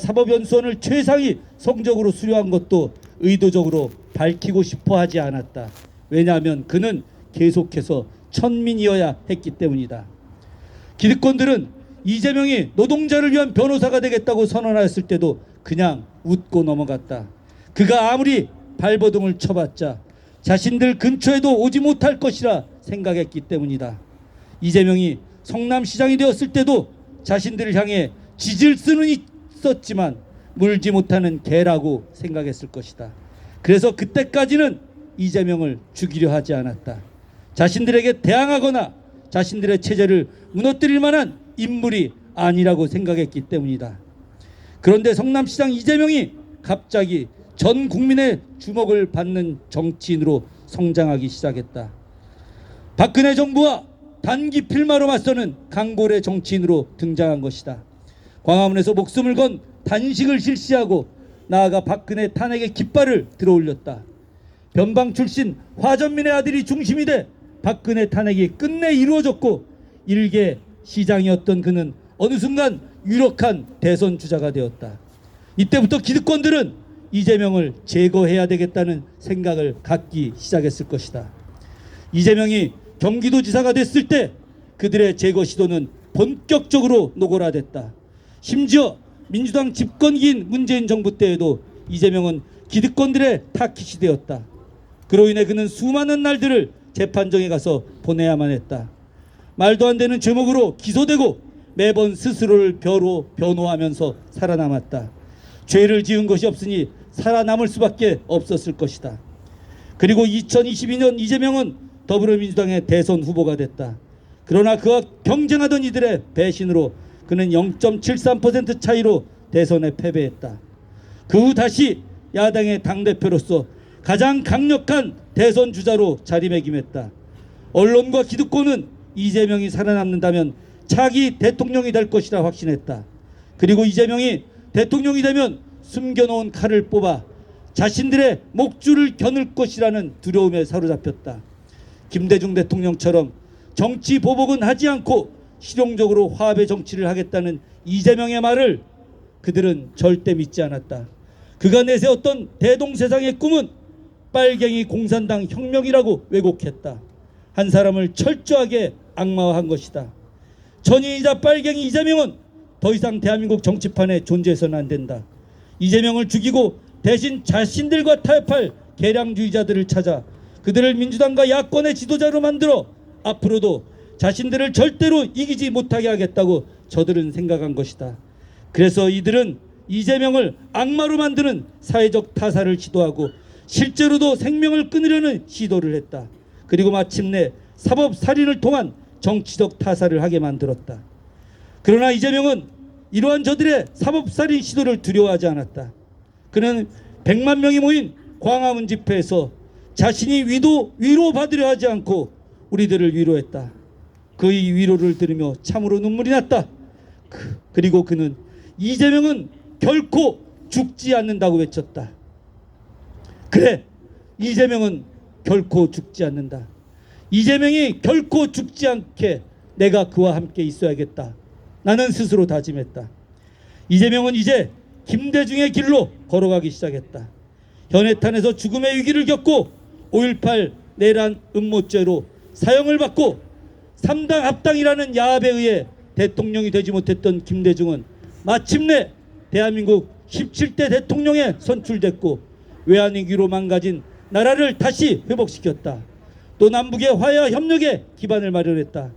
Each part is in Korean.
사법연수원을 최상위 성적으로 수료한 것도 의도적으로 밝히고 싶어 하지 않았다. 왜냐하면 그는 계속해서 천민이어야 했기 때문이다. 기득권들은 이재명이 노동자를 위한 변호사가 되겠다고 선언하였을 때도 그냥 웃고 넘어갔다. 그가 아무리 발버둥을 쳐봤자 자신들 근처에도 오지 못할 것이라 생각했기 때문이다. 이재명이 성남시장이 되었을 때도 자신들을 향해 짖을 수는 있었지만 물지 못하는 개라고 생각했을 것이다. 그래서 그때까지는 이재명을 죽이려 하지 않았다. 자신들에게 대항하거나 자신들의 체제를 무너뜨릴 만한 인물이 아니라고 생각했기 때문이다. 그런데 성남시장 이재명이 갑자기 전 국민의 주목을 받는 정치인으로 성장하기 시작했다. 박근혜 정부와 단기 필마로 맞서는 강골의 정치인으로 등장한 것이다. 광화문에서 목숨을 건 단식을 실시하고 나아가 박근혜 탄핵의 깃발을 들어올렸다. 변방 출신 화전민의 아들이 중심이 돼 박근혜 탄핵이 끝내 이루어졌고 일개 시장이었던 그는 어느 순간 유력한 대선 주자가 되었다. 이때부터 기득권들은 이재명을 제거해야 되겠다는 생각을 갖기 시작했을 것이다. 이재명이 경기도지사가 됐을 때 그들의 제거 시도는 본격적으로 노골화됐다. 심지어 민주당 집권기인 문재인 정부 때에도 이재명은 기득권들의 타깃이 되었다. 그로 인해 그는 수많은 날들을 재판정에 가서 보내야만 했다. 말도 안 되는 죄목으로 기소되고 매번 스스로를 변호하면서 살아남았다. 죄를 지은 것이 없으니 살아남을 수밖에 없었을 것이다. 그리고 2022년 이재명은 더불어민주당의 대선 후보가 됐다. 그러나 그와 경쟁하던 이들의 배신으로 그는 0.73% 차이로 대선에 패배했다. 그 후 다시 야당의 당대표로서 가장 강력한 대선 주자로 자리매김했다. 언론과 기득권은 이재명이 살아남는다면 차기 대통령이 될 것이라 확신했다. 그리고 이재명이 대통령이 되면 숨겨놓은 칼을 뽑아 자신들의 목줄을 겨눌 것이라는 두려움에 사로잡혔다. 김대중 대통령처럼 정치 보복은 하지 않고 실용적으로 화합의 정치를 하겠다는 이재명의 말을 그들은 절대 믿지 않았다. 그가 내세웠던 대동세상의 꿈은 빨갱이 공산당 혁명이라고 왜곡했다. 한 사람을 철저하게 악마화한 것이다. 전인이자 빨갱이 이재명은 더 이상 대한민국 정치판에 존재해서는 안 된다. 이재명을 죽이고 대신 자신들과 타협할 개량주의자들을 찾아 그들을 민주당과 야권의 지도자로 만들어 앞으로도 자신들을 절대로 이기지 못하게 하겠다고 저들은 생각한 것이다. 그래서 이들은 이재명을 악마로 만드는 사회적 타살을 시도하고 실제로도 생명을 끊으려는 시도를 했다. 그리고 마침내 사법살인을 통한 정치적 타살을 하게 만들었다. 그러나 이재명은 이러한 저들의 사법살인 시도를 두려워하지 않았다. 그는 100만 명이 모인 광화문 집회에서 자신이 위로받으려 하지 않고 우리들을 위로했다. 그의 위로를 들으며 참으로 눈물이 났다. 그리고 그는 이재명은 결코 죽지 않는다고 외쳤다. 그래, 이재명은 결코 죽지 않는다. 이재명이 결코 죽지 않게 내가 그와 함께 있어야겠다. 나는 스스로 다짐했다. 이재명은 이제 김대중의 길로 걸어가기 시작했다. 현해탄에서 죽음의 위기를 겪고 5.18 내란 음모죄로 사형을 받고 3당 합당이라는 야합에 의해 대통령이 되지 못했던 김대중은 마침내 대한민국 17대 대통령에 선출됐고 외환위기로 망가진 나라를 다시 회복시켰다. 또 남북의 화해와 협력에 기반을 마련했다.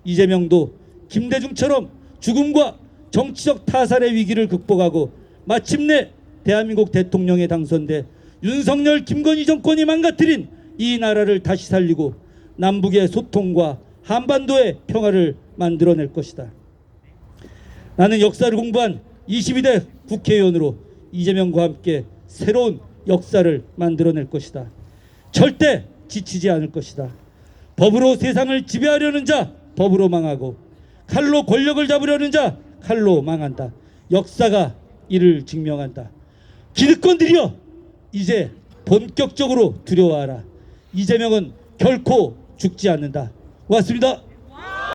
이재명도 김대중처럼 죽음과 정치적 타살의 위기를 극복하고 마침내 대한민국 대통령에 당선돼 윤석열 김건희 정권이 망가뜨린 이 나라를 다시 살리고 남북의 소통과 한반도의 평화를 만들어낼 것이다. 나는 역사를 공부한 22대 국회의원으로 이재명과 함께 새로운 역사를 만들어낼 것이다. 절대 지치지 않을 것이다. 법으로 세상을 지배하려는 자 법으로 망하고 칼로 권력을 잡으려는 자 칼로 망한다. 역사가 이를 증명한다. 기득권들이여 이제 본격적으로 두려워하라. 이재명은 결코 죽지 않는다. 고맙습니다.